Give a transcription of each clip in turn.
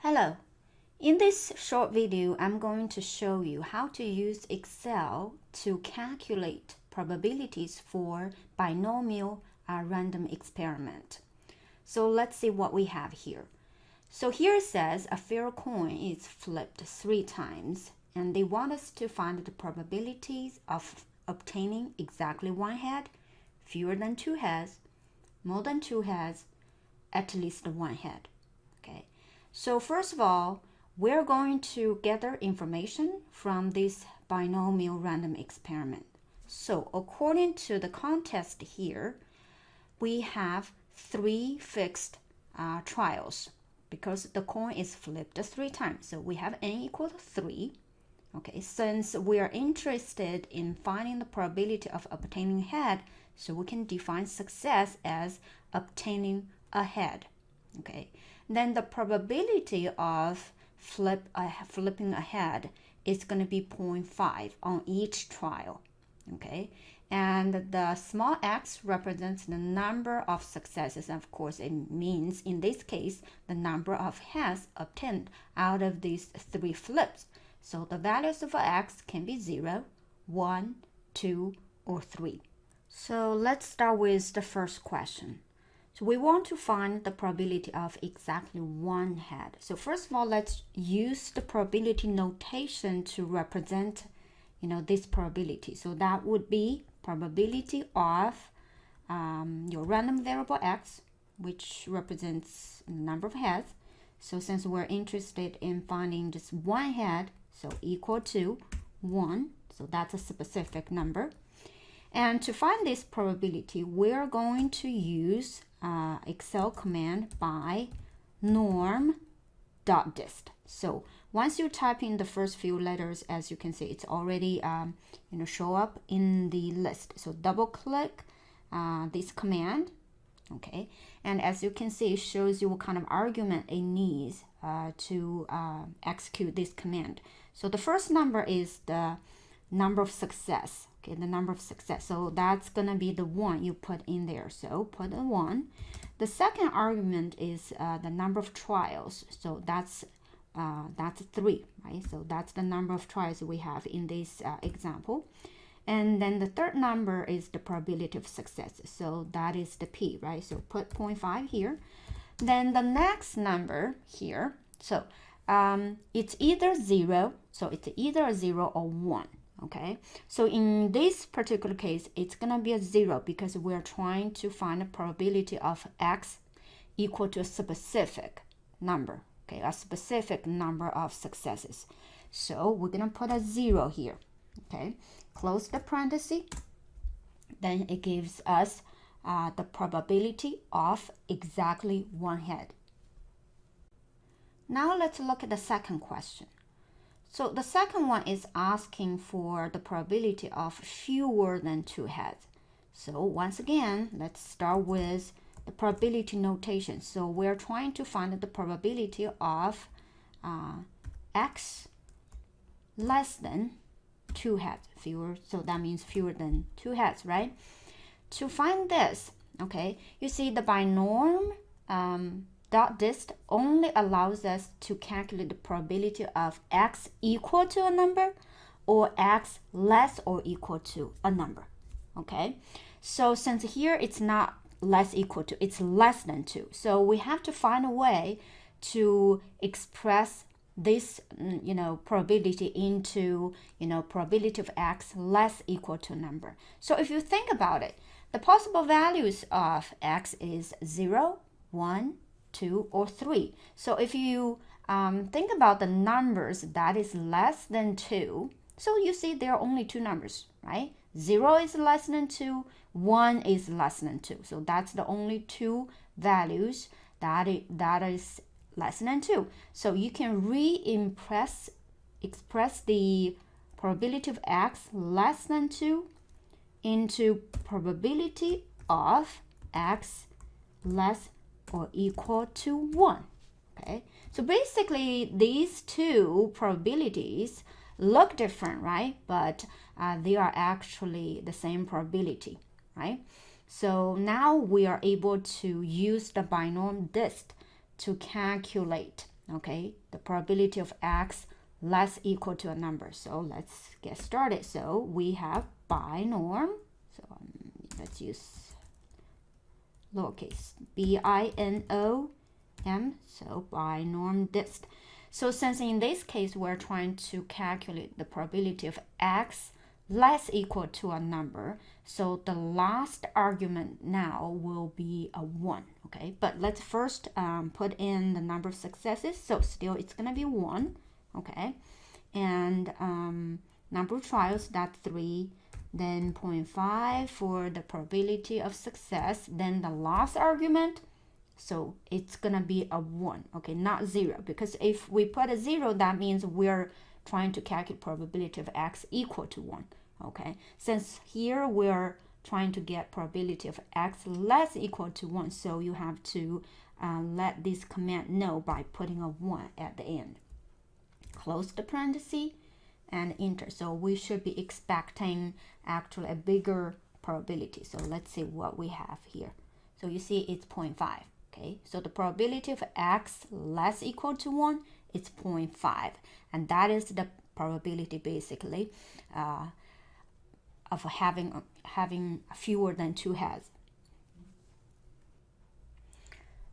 Hello. In this short video, I'm going to show you how to use Excel to calculate probabilities for binomial random experiment. So let's see what we have here. So here it says a fair coin is flipped 3 times, and they want us to find the probabilities of obtaining exactly 1 head, fewer than 2 heads, more than 2 heads, at least 1 head. Okay. So first of all, we're going to gather information from this binomial random experiment. So according to the context here, we have 3 fixed trials because the coin is flipped 3 times. So we have n equal to 3. Okay, since we are interested in finding the probability of obtaining head, so we can define success as obtaining a head. Okay, then the probability of flipping a head is going to be 0.5 on each trial. Okay, and the small x represents the number of successes. Of course, it means in this case the number of heads obtained out of these 3 flips. So the values of x can be 0, 1, 2, or 3. So let's start with the first question. So we want to find the probability of exactly 1 head. So first of all, let's use the probability notation to represent, this probability. So that would be probability of your random variable x, which represents the number of heads. So since we're interested in finding just 1 head, so equal to 1. So that's a specific number. And to find this probability, we're going to use Excel command by norm.dist. So once you type in the first few letters, as you can see, it's already show up in the list. So double click this command, okay, and as you can see, it shows you what kind of argument it needs to execute this command. So the first number is the number of success. Okay, the number of success. So that's gonna be the 1 you put in there. So put a 1. The second argument is the number of trials. So that's 3, right? So that's the number of trials we have in this example. And then the third number is the probability of success. So that is the p, right? So put 0.5 here. Then the next number here. So it's either 0. So it's either a 0 or 1. Okay, so in this particular case, it's gonna be a 0 because we're trying to find a probability of x equal to a specific number, okay, a specific number of successes. So we're gonna put a 0 here, okay, close the parenthesis, then it gives us the probability of exactly 1 head. Now let's look at the second question. So the second one is asking for the probability of fewer than 2 heads. So once again, let's start with the probability notation. So we're trying to find the probability of x less than 2 heads. Fewer, so that means fewer than 2 heads, right? To find this, okay, you see the binorm .dist only allows us to calculate the probability of x equal to a number or x less or equal to a number. Okay, so since here it's not less equal to, it's less than 2. So we have to find a way to express this probability into probability of x less equal to a number. So if you think about it, the possible values of x is 0, 1, 2, or 3. So if you think about the numbers that is less than 2, so you see there are only 2 numbers, right? 0 is less than 2, 1 is less than 2. So that's the only 2 values that is less than 2. So you can express the probability of x less than 2 into probability of x less or equal to 1. Okay, so basically these 2 probabilities look different, right? But they are actually the same probability, right? So now we are able to use the binomial dist to calculate okay, the probability of x less equal to a number. So let's get started. So we have binorm. So let's use lowercase b-i-n-o-m. So binorm dist. So since in this case we're trying to calculate the probability of x less equal to a number, so the last argument now will be a 1, okay? But let's first put in the number of successes. So still it's gonna be 1, okay? And number of trials, that's 3, then 0.5 for the probability of success, then the last argument, so it's gonna be a 1, okay, not 0, because if we put a 0, that means we're trying to calculate probability of x equal to 1, okay? Since here we're trying to get probability of x less equal to 1, so you have to let this command know by putting a 1 at the end. Close the parenthesis and enter. So we should be expecting actually a bigger probability. So let's see what we have here. So you see it's 0.5. Okay, so the probability of x less equal to 1 is 0.5, and that is the probability basically of having fewer than 2 heads.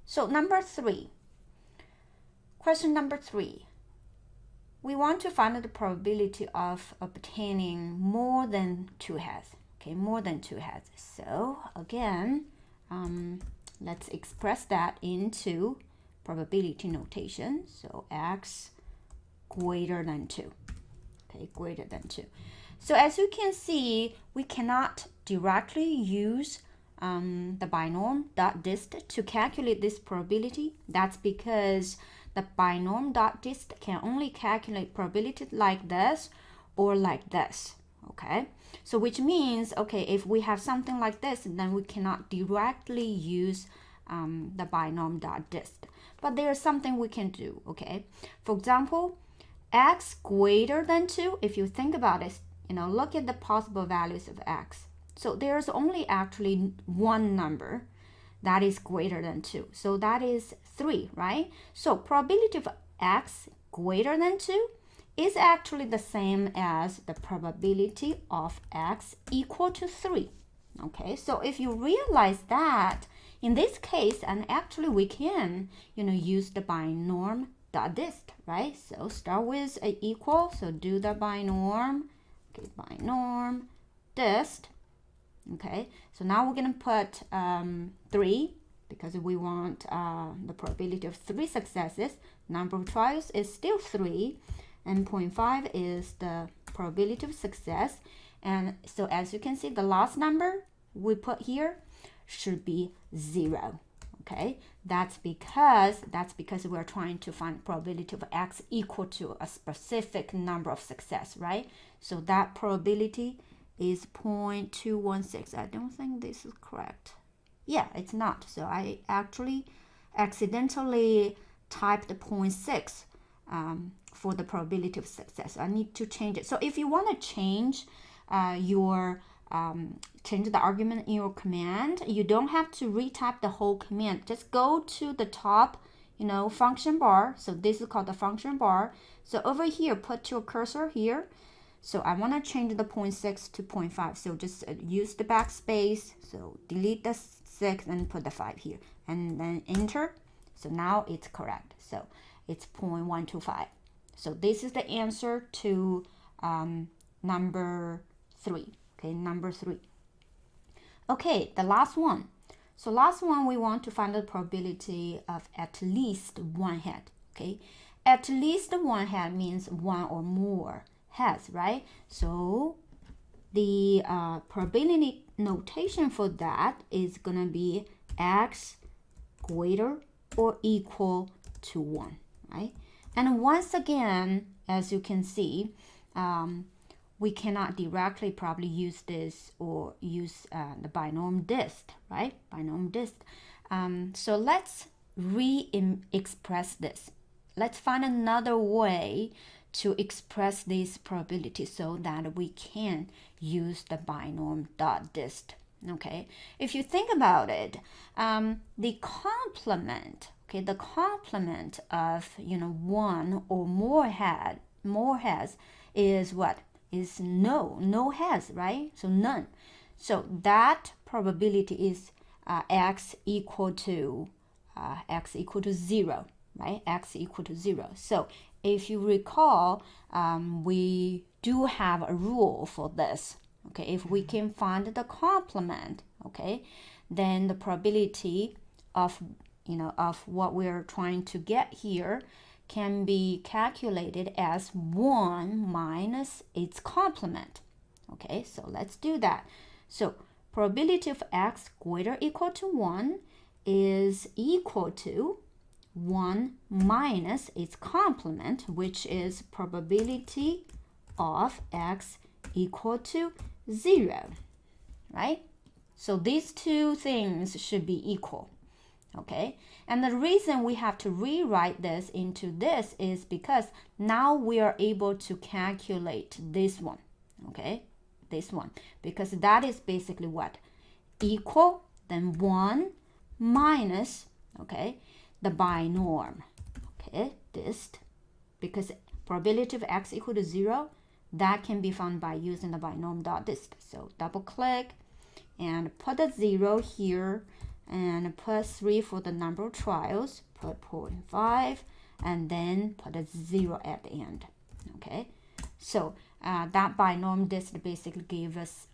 So question number 3. We want to find the probability of obtaining more than 2 heads. Okay, more than 2 heads. So again, let's express that into probability notation. So x greater than 2. Okay, greater than 2. So as you can see, we cannot directly use the binorm.dist to calculate this probability. That's because the binorm.dist can only calculate probability like this or like this. Okay, so which means, okay, if we have something like this, then we cannot directly use the binorm.dist. But there is something we can do, okay? For example, x greater than 2, if you think about it, look at the possible values of x. So there's only actually one number that is greater than 2. So that is 3, right? So probability of x greater than 2 is actually the same as the probability of x equal to 3. Okay, so if you realize that, in this case, and actually we can, use the binorm.dist, right? So start with a equal, so do the binorm, okay, binorm dist. Okay, so now we're gonna put 3 because we want the probability of 3 successes. Number of trials is still 3, and 0.5 is the probability of success. And so as you can see, the last number we put here should be 0. Okay, that's because we're trying to find probability of x equal to a specific number of success, right? So that probability is 0.216. I don't think this is correct. Yeah, it's not. So I actually accidentally typed 0.6 for the probability of success. I need to change it. So if you want to change change the argument in your command, you don't have to retype the whole command. Just go to the top, function bar. So this is called the function bar. So over here, put your cursor here. So I want to change the 0.6 to 0.5. So just use the backspace. So delete the 6 and put the 5 here. And then enter. So now it's correct. So it's 0.125. So this is the answer to number 3. Okay, number 3. Okay, the last one. So last one, we want to find the probability of at least 1 head. Okay, at least 1 head means 1 or more heads, right? So the probability notation for that is gonna be x greater or equal to 1, right? And once again, as you can see, we cannot directly probably use this or use the binorm dist, right? Binorm dist. So let's re-express this. Let's find another way to express this probability so that we can use the binorm.dist. Okay, if you think about it, the complement okay, the complement of, one or more heads is what? Is no heads, right? So none. So that probability is x equal to 0, right? X equal to 0. So if you recall, we do have a rule for this. Okay, if we can find the complement, okay, then the probability of what we're trying to get here can be calculated as 1 minus its complement. Okay, so let's do that. So probability of x greater or equal to 1 is equal to 1 minus its complement, which is probability of x equal to 0, right? So these two things should be equal, okay? And the reason we have to rewrite this into this is because now we are able to calculate this one, okay? This one, because that is basically what? Equal, then 1 minus, okay, the binorm, okay, dist, because probability of x equal to 0, that can be found by using the binomial dot dist. So double click and put a 0 here and put 3 for the number of trials, put 0.5 and then put a 0 at the end. Okay, so that binomial dist basically gives us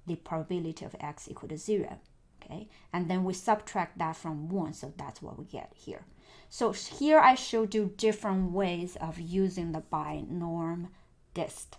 the probability of x equal to 0. Okay, and then we subtract that from 1, so that's what we get here. So here I showed you different ways of using the binomial dist.